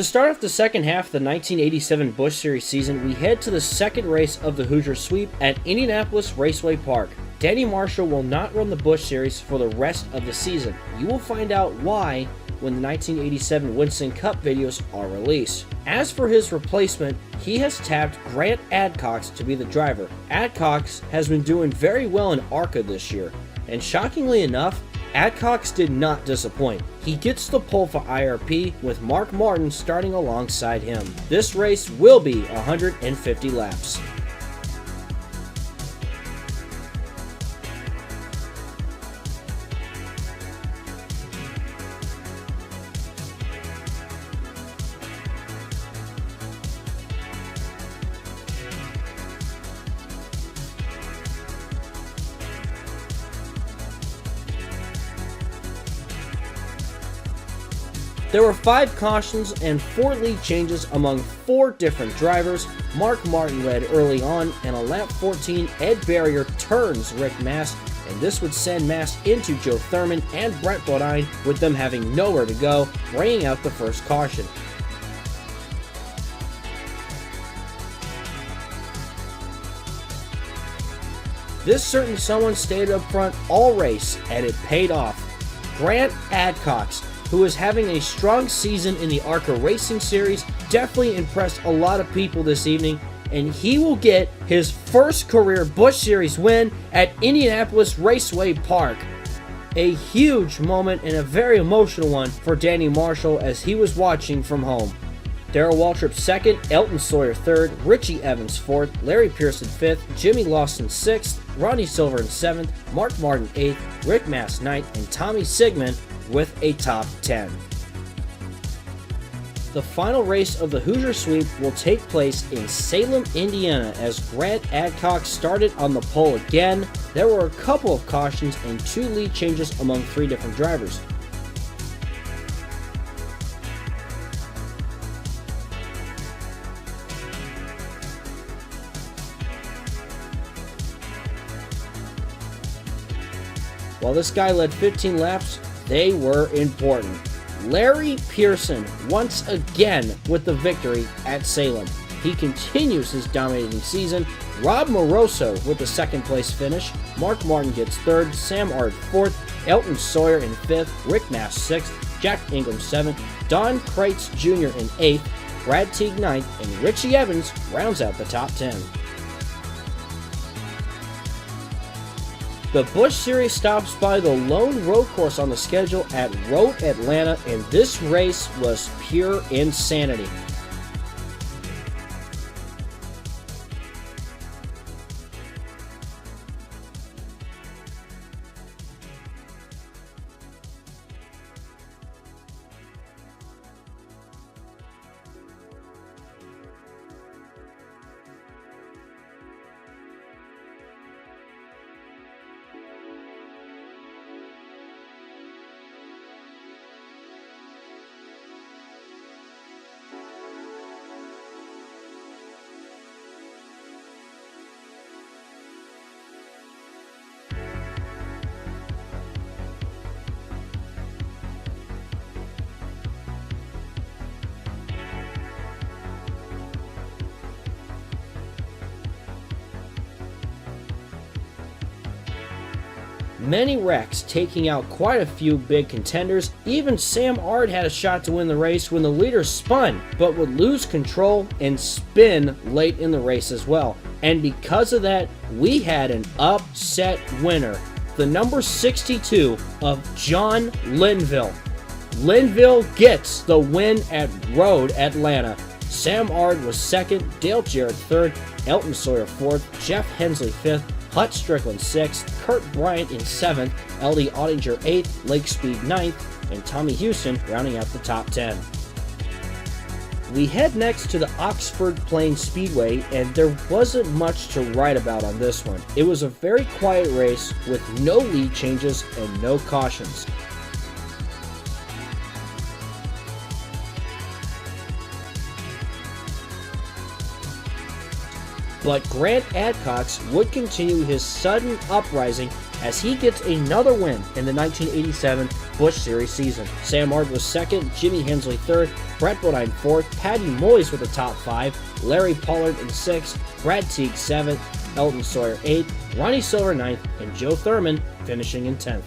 To start off the second half of the 1987 Busch Series season, we head to the second race of the Hoosier Sweep at Indianapolis Raceway Park. Danny Marshall will not run the Busch Series for the rest of the season. You will find out why when the 1987 Winston Cup videos are released. As for his replacement, he has tapped Grant Adcox to be the driver. Adcox has been doing very well in ARCA this year, and shockingly enough, Adcox did not disappoint. He gets the pole for IRP with Mark Martin starting alongside him. This race will be 150 laps. There were 5 cautions and 4 lead changes among 4 different drivers. Mark Martin led early on, and on lap 14, Ed Barrier turns Rick Mast, and this would send Mast into Joe Thurman and Brent Bodine, with them having nowhere to go, bringing out the first caution. This certain someone stayed up front all race, and it paid off. Grant Adcox, who is having a strong season in the ARCA Racing Series, definitely impressed a lot of people this evening, and he will get his first career Busch Series win at Indianapolis Raceway Park. A huge moment and a very emotional one for Danny Marshall as he was watching from home. Darrell Waltrip 2nd, Elton Sawyer 3rd, Richie Evans 4th, Larry Pearson 5th, Jimmy Lawson 6th, Ronnie Silver in 7th, Mark Martin 8th, Rick Mast 9th, and Tommy Sigmund with a top 10. The final race of the Hoosier Sweep will take place in Salem, Indiana, as Grant Adcox started on the pole again. There were a couple of cautions and 2 lead changes among 3 different drivers. While this guy led 15 laps, they were important. Larry Pearson once again with the victory at Salem. He continues his dominating season. Rob Moroso with the 2nd place finish. Mark Martin gets 3rd, Sam Ard 4th, Elton Sawyer in 5th, Rick Mast 6th, Jack Ingram 7th, Don Kreitz Jr. in 8th, Brad Teague 9th, and Richie Evans rounds out the top 10. The Busch Series stops by the lone road course on the schedule at Road Atlanta, and this race was pure insanity. Many wrecks, taking out quite a few big contenders. Even Sam Ard had a shot to win the race when the leader spun, but would lose control and spin late in the race as well. And because of that, we had an upset winner. The number 62 of John Linville. Linville gets the win at Road Atlanta. Sam Ard was 2nd, Dale Jarrett 3rd, Elton Sawyer 4th, Jeff Hensley 5th, Hut Strickland 6th, Kurt Bryant in 7th, L.D. Ottinger 8th, Lake Speed 9th, and Tommy Houston rounding out the top 10. We head next to the Oxford Plains Speedway, and there wasn't much to write about on this one. It was a very quiet race with no lead changes and no cautions. But Grant Adcox would continue his sudden uprising as he gets another win in the 1987 Busch Series season. Sam Ard was second, Jimmy Hensley third, Brett Bodine fourth, Patty Moyes with the top 5, Larry Pollard in 6th, Brad Teague 7th, Elton Sawyer 8th, Ronnie Silver 9th, and Joe Thurman finishing in 10th.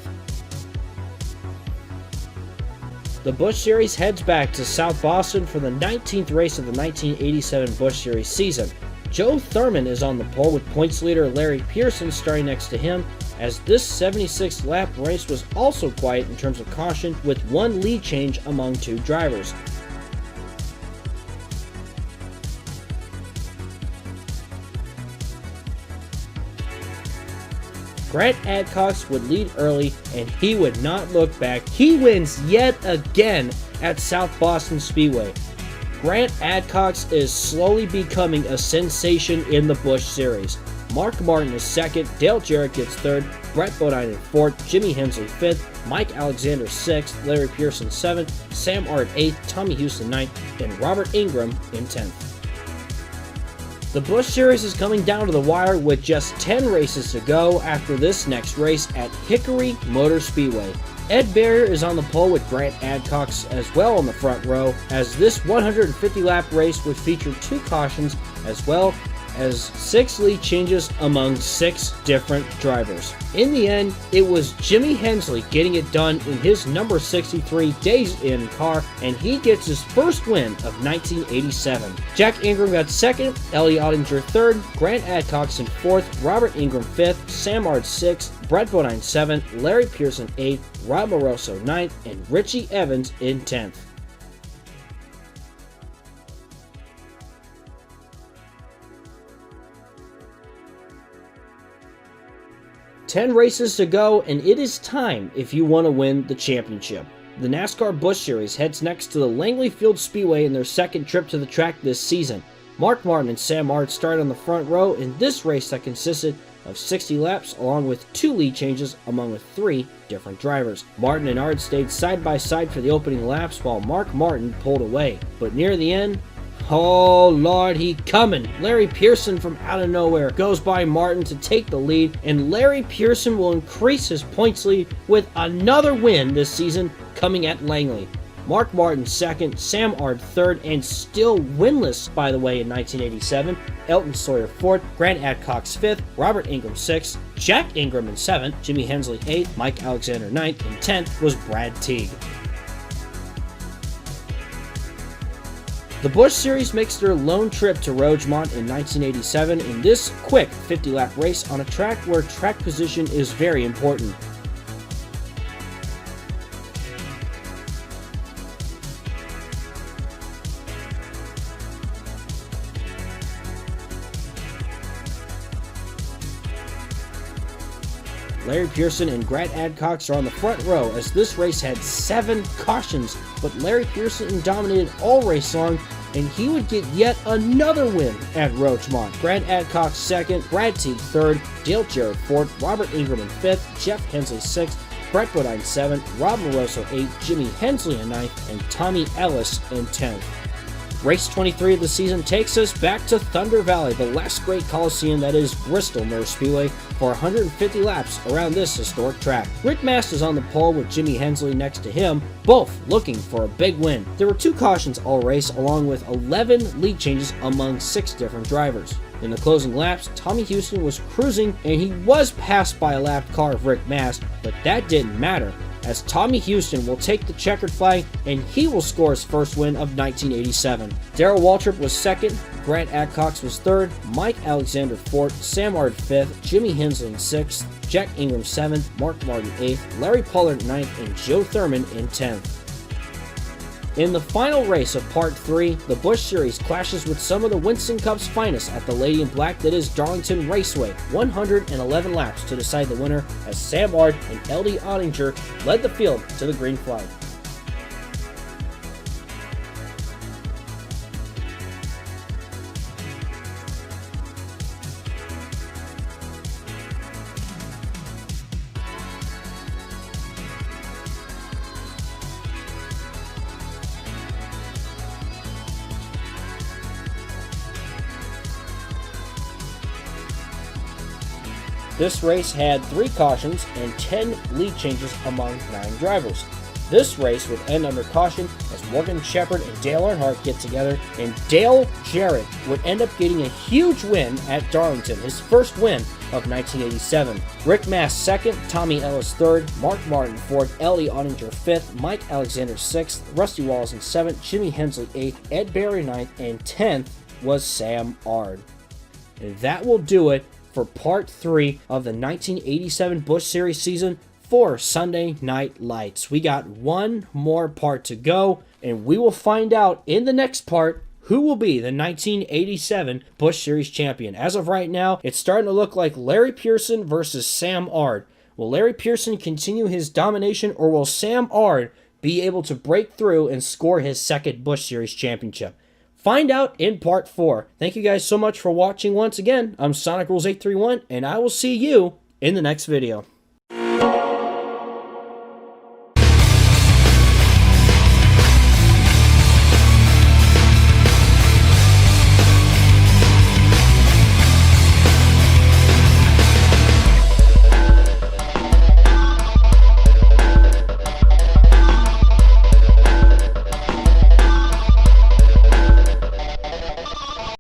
The Busch Series heads back to South Boston for the 19th race of the 1987 Busch Series season. Joe Thurman is on the pole with points leader Larry Pearson starting next to him, as this 76th lap race was also quiet in terms of caution, with one lead change among two drivers. Grant Adcox would lead early, and he would not look back. He wins yet again at South Boston Speedway. Grant Adcox is slowly becoming a sensation in the Busch Series. Mark Martin is second, Dale Jarrett gets third, Brett Bodine in fourth, Jimmy Hensley fifth, Mike Alexander sixth, Larry Pearson seventh, Sam Ard eighth, Tommy Houston ninth, and Robert Ingram in 10th. The Busch Series is coming down to the wire with just 10 races to go after this next race at Hickory Motor Speedway. Ed Barrier is on the pole with Grant Adcox as well on the front row, as this 150-lap race would feature 2 cautions as well as 6 lead changes among 6 different drivers. In the end, it was Jimmy Hensley getting it done in his number 63 Days In car, and he gets his first win of 1987. Jack Ingram got second, Ellie Ottinger third, Grant Adcox in fourth, Robert Ingram fifth, Sam Ard sixth, Brett Bodine seventh, Larry Pearson eighth, Rob Moroso ninth, and Richie Evans in 10th. Ten races to go, and it is time if you want to win the championship. The NASCAR Busch Series heads next to the Langley Field Speedway in their second trip to the track this season. Mark Martin and Sam Ard start on the front row in this race that consisted of 60 laps along with 2 lead changes among 3 different drivers. Martin and Ard stayed side by side for the opening laps while Mark Martin pulled away. But near the end, oh Lord, he coming! Larry Pearson from out of nowhere goes by Martin to take the lead, and Larry Pearson will increase his points lead with another win this season coming at Langley. Mark Martin second, Sam Ard third, and still winless, by the way, in 1987. Elton Sawyer fourth, Grant Adcox fifth, Robert Ingram sixth, Jack Ingram in seventh, Jimmy Hensley eighth, Mike Alexander ninth, and 10th was Brad Teague. The Busch Series makes their lone trip to Rogemont in 1987 in this quick 50-lap race on a track where track position is very important. Larry Pearson and Grant Adcox are on the front row as this race had 7 cautions, but Larry Pearson dominated all race long, and he would get yet another win at Rogemont. Grant Adcox second, Brad Teague third, Dale Jarrett fourth, Robert Ingram in fifth, Jeff Hensley sixth, Brett Bodine seventh, Rob Moroso eighth, Jimmy Hensley in ninth, and Tommy Ellis in 10th. Race 23 of the season takes us back to Thunder Valley, the last great Coliseum that is Bristol Motor Speedway, for 150 laps around this historic track. Rick Mast is on the pole with Jimmy Hensley next to him, both looking for a big win. There were 2 cautions all race, along with 11 lead changes among 6 different drivers. In the closing laps, Tommy Houston was cruising, and he was passed by a lapped car of Rick Mast, but that didn't matter, as Tommy Houston will take the checkered flag and he will score his first win of 1987. Darrell Waltrip was second, Grant Adcox was third, Mike Alexander fourth, Sam Ard fifth, Jimmy Hensley in sixth, Jack Ingram seventh, Mark Martin eighth, Larry Pollard ninth, and Joe Thurman in 10th. In the final race of Part 3, the Busch Series clashes with some of the Winston Cup's finest at the Lady in Black that is Darlington Raceway, 111 laps to decide the winner as Sam Ard and L.D. Ottinger led the field to the green flag. This race had 3 cautions and 10 lead changes among 9 drivers. This race would end under caution as Morgan Shepherd and Dale Earnhardt get together, and Dale Jarrett would end up getting a huge win at Darlington, his first win of 1987. Rick Mast second, Tommy Ellis third, Mark Martin fourth, Ellie Ottinger fifth, Mike Alexander sixth, Rusty Wallace in seventh, Jimmy Hensley eighth, Ed Barry ninth, and 10th was Sam Ard. And that will do it for part 3 of the 1987 Busch Series season for Sunday Night Lights. We got one more part to go, and we will find out in the next part who will be the 1987 Busch Series champion. As of right now, it's starting to look like Larry Pearson versus Sam Ard. Will Larry Pearson continue his domination, or will Sam Ard be able to break through and score his second Busch Series championship? Find out in part 4. Thank you guys so much for watching once again. I'm Sonic Rules 831, and I will see you in the next video.